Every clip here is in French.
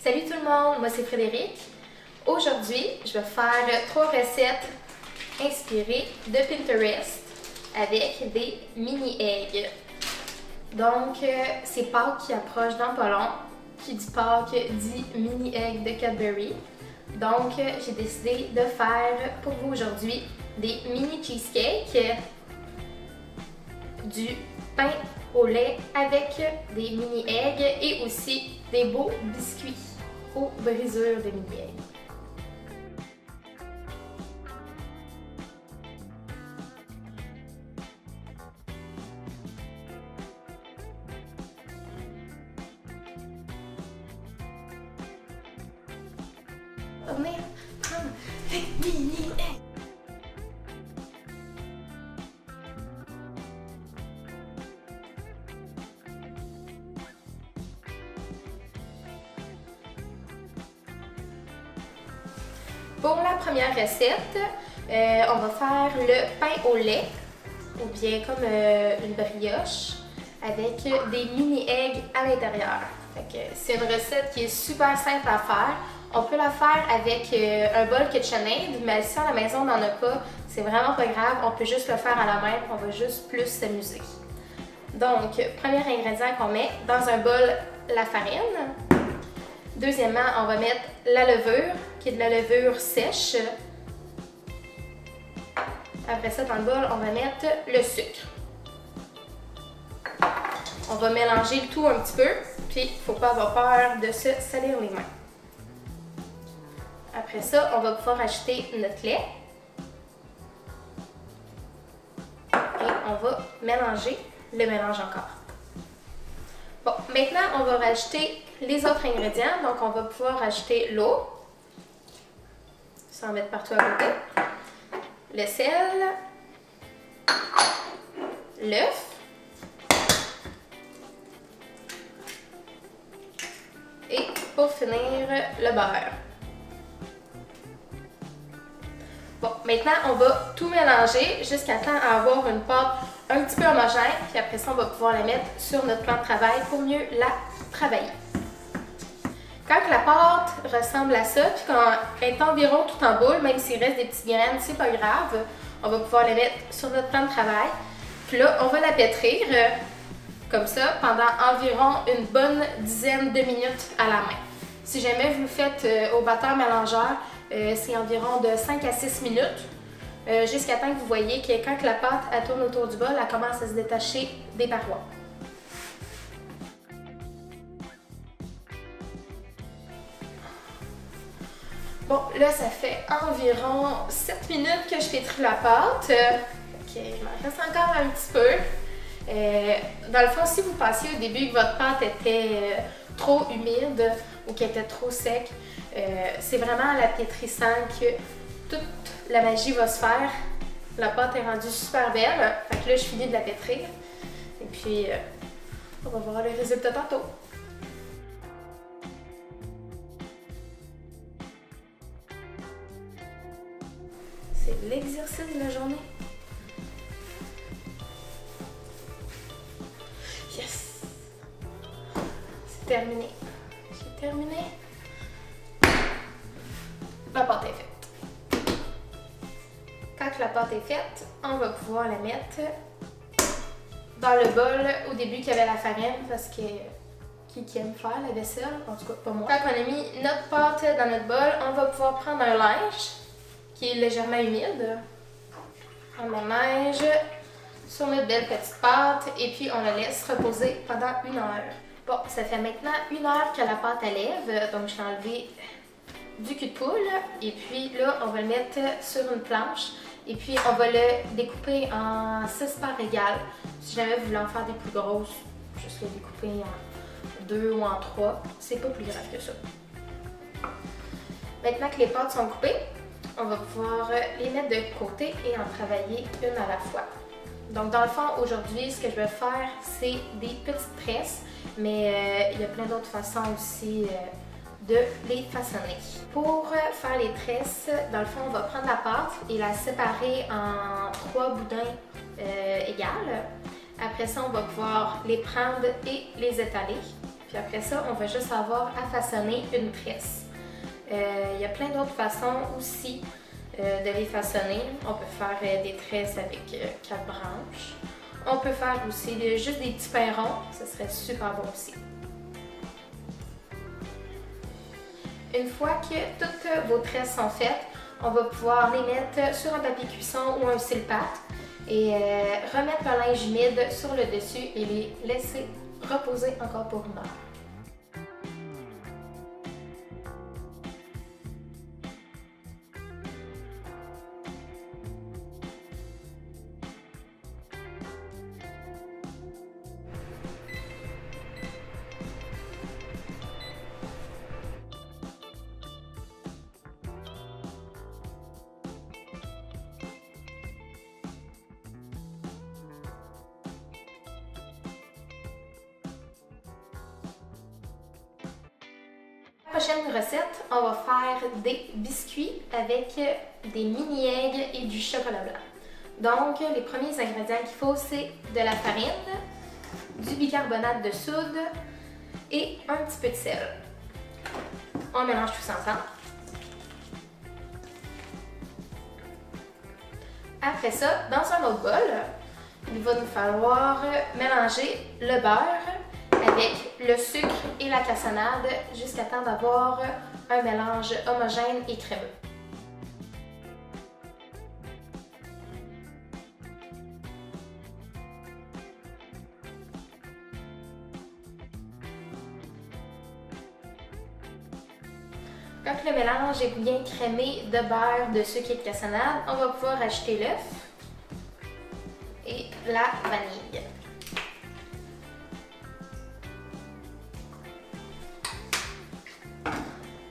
Salut tout le monde, moi c'est Frédéric. Aujourd'hui, je vais faire 3 recettes inspirées de Pinterest avec des mini-eggs. Donc, c'est Pâques qui approche dans pas long. Qui dit Pâques dit mini-eggs de Cadbury. Donc, j'ai décidé de faire pour vous aujourd'hui des mini cheesecakes, du pain au lait avec des mini-eggs et aussi des beaux biscuits aux brisures de mini-eggs. On va venir prendre les mini-eggs. Pour la première recette, on va faire le pain au lait, ou bien comme une brioche, avec des mini-eggs à l'intérieur. C'est une recette qui est super simple à faire. On peut la faire avec un bol KitchenAid, mais si à la maison on n'en a pas, c'est vraiment pas grave, on peut juste le faire à la main, on va juste plus s'amuser. Donc, premier ingrédient qu'on met dans un bol, la farine. Deuxièmement, on va mettre la levure, qui est de la levure sèche. Après ça, dans le bol, on va mettre le sucre. On va mélanger le tout un petit peu, puis il ne faut pas avoir peur de se salir les mains. Après ça, on va pouvoir ajouter notre lait. Et on va mélanger le mélange encore. Bon, maintenant, on va rajouter les autres ingrédients. Donc, on va pouvoir ajouter l'eau, sans mettre partout à côté, le sel, l'œuf, et pour finir, le beurre. Bon, maintenant, on va tout mélanger jusqu'à temps à avoir une pâte un petit peu homogène, puis après ça, on va pouvoir la mettre sur notre plan de travail pour mieux la travailler. Quand la pâte ressemble à ça, puis quand elle est environ tout en boule, même s'il reste des petites graines, c'est pas grave, on va pouvoir la mettre sur notre plan de travail. Puis là, on va la pétrir comme ça pendant environ une bonne dizaine de minutes à la main. Si jamais vous le faites au batteur mélangeur, c'est environ de 5 à 6 minutes, jusqu'à temps que vous voyez que quand la pâte elle tourne autour du bol, elle commence à se détacher des parois. Bon, là, ça fait environ 7 minutes que je pétris la pâte. Ok, il m'en reste encore un petit peu. Dans le fond, si vous pensiez au début que votre pâte était trop humide ou qu'elle était trop sec, c'est vraiment en la pétrissant que toute la magie va se faire. La pâte est rendue super belle. Fait que là, je finis de la pétrir. Et puis, on va voir le résultat tantôt. C'est l'exercice de la journée. Yes! C'est terminé. J'ai terminé. La pâte est faite. Quand la pâte est faite, on va pouvoir la mettre dans le bol au début qu'il y avait la farine parce que qui aime faire la vaisselle, en tout cas pas moi. Quand on a mis notre pâte dans notre bol, on va pouvoir prendre un linge qui est légèrement humide. On le linge sur notre belle petite pâte et puis on la laisse reposer pendant 1 heure. Bon, ça fait maintenant 1 heure que la pâte lève, donc je vais enlever du cul de poule et puis là on va le mettre sur une planche et puis on va le découper en 6 parts égales. Si jamais vous voulez en faire des plus grosses, juste le découper en 2 ou en 3, c'est pas plus grave que ça. Maintenant que les pâtes sont coupées, on va pouvoir les mettre de côté et en travailler une à la fois. Donc dans le fond, aujourd'hui, ce que je vais faire, c'est des petites tresses, mais il y a plein d'autres façons aussi de les façonner. Pour faire les tresses, dans le fond, on va prendre la pâte et la séparer en 3 boudins égales. Après ça, on va pouvoir les prendre et les étaler. Puis après ça, on va juste avoir à façonner une tresse. Il y a plein d'autres façons aussi de les façonner. On peut faire des tresses avec 4 branches. On peut faire aussi juste des petits pains ronds. Ce serait super bon aussi. Une fois que toutes vos tresses sont faites, on va pouvoir les mettre sur un papier cuisson ou un cile-pâte et remettre le linge humide sur le dessus et les laisser reposer encore pour une heure. Prochaine recette, on va faire des biscuits avec des mini-eggs et du chocolat blanc. Donc, les premiers ingrédients qu'il faut, c'est de la farine, du bicarbonate de soude et un petit peu de sel. On mélange tout ça ensemble. Après ça, dans un autre bol, il va nous falloir mélanger le beurre avec le sucre et la cassonade jusqu'à temps d'avoir un mélange homogène et crémeux. Quand le mélange est bien crémé de beurre, de sucre et de cassonade, on va pouvoir ajouter l'œuf et la vanille.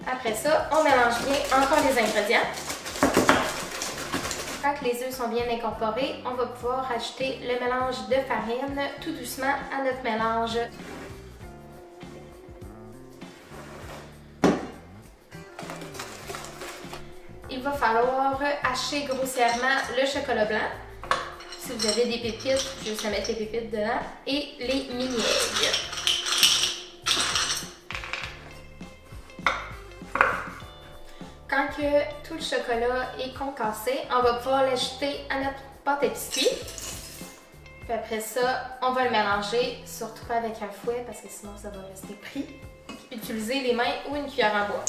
Après ça, on mélange bien encore les ingrédients. Quand les œufs sont bien incorporés, on va pouvoir ajouter le mélange de farine tout doucement à notre mélange. Il va falloir hacher grossièrement le chocolat blanc. Si vous avez des pépites, juste mettre les pépites dedans. Et les mini-eggs. Quand que tout le chocolat est concassé, on va pouvoir l'ajouter à notre pâte à biscuits. Puis après ça, on va le mélanger, surtout pas avec un fouet parce que sinon ça va rester pris. Utilisez les mains ou une cuillère en bois.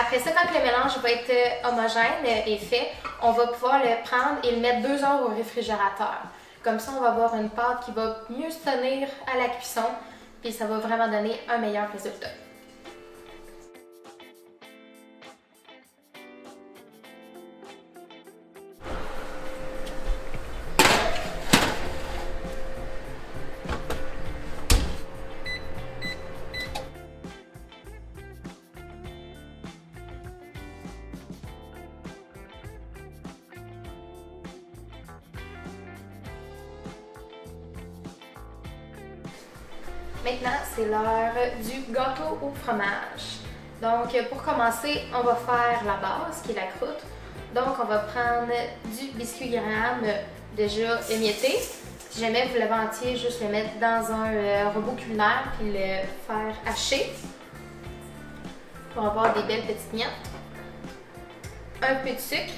Après ça, quand le mélange va être homogène et fait, on va pouvoir le prendre et le mettre 2 heures au réfrigérateur. Comme ça, on va avoir une pâte qui va mieux se tenir à la cuisson, puis ça va vraiment donner un meilleur résultat. Maintenant, c'est l'heure du gâteau au fromage. Donc, pour commencer, on va faire la base, qui est la croûte. Donc, on va prendre du biscuit Graham déjà émietté. Si jamais vous l'avez entier, juste le mettre dans un robot culinaire puis le faire hacher pour avoir des belles petites miettes. Un peu de sucre.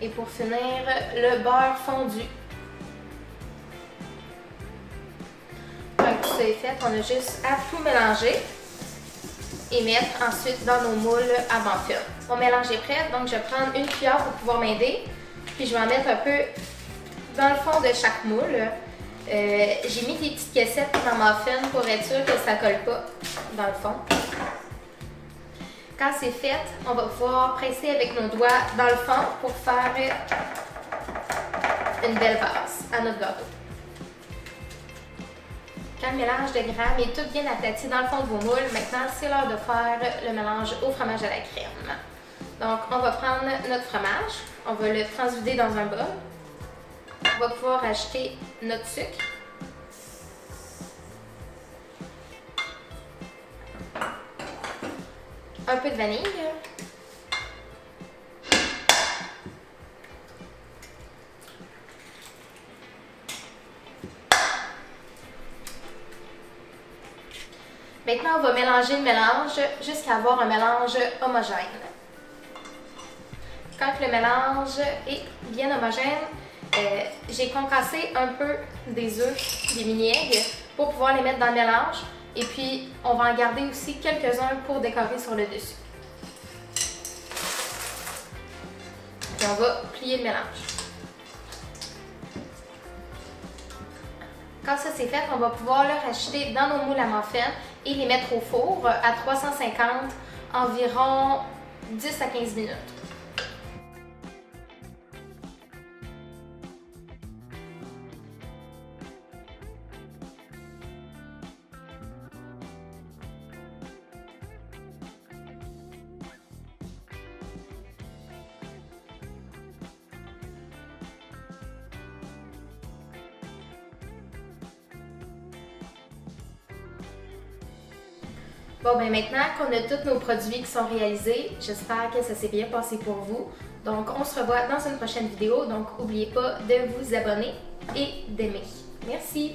Et pour finir, le beurre fondu. Quand tout ça est fait, on a juste à tout mélanger et mettre ensuite dans nos moules à muffins. Mon mélange est prêt, donc je vais prendre une cuillère pour pouvoir m'aider. Puis je vais en mettre un peu dans le fond de chaque moule. J'ai mis des petites caissettes dans ma muffin pour être sûr que ça ne colle pas dans le fond. Quand c'est fait, on va pouvoir presser avec nos doigts dans le fond pour faire une belle base à notre gâteau. Quand le mélange de grammes est tout bien aplati dans le fond de vos moules, maintenant c'est l'heure de faire le mélange au fromage à la crème. Donc on va prendre notre fromage, on va le transvider dans un bol. On va pouvoir ajouter notre sucre. Un peu de vanille. Maintenant, on va mélanger le mélange jusqu'à avoir un mélange homogène. Quand le mélange est bien homogène, j'ai concassé un peu des œufs, des mini-eggs, pour pouvoir les mettre dans le mélange. Et puis, on va en garder aussi quelques-uns pour décorer sur le dessus. Et on va plier le mélange. Quand ça c'est fait, on va pouvoir le rajouter dans nos moules à muffins et les mettre au four à 350 environ 10 à 15 minutes. Bon, ben maintenant qu'on a tous nos produits qui sont réalisés, j'espère que ça s'est bien passé pour vous. Donc, on se revoit dans une prochaine vidéo. Donc, n'oubliez pas de vous abonner et d'aimer. Merci!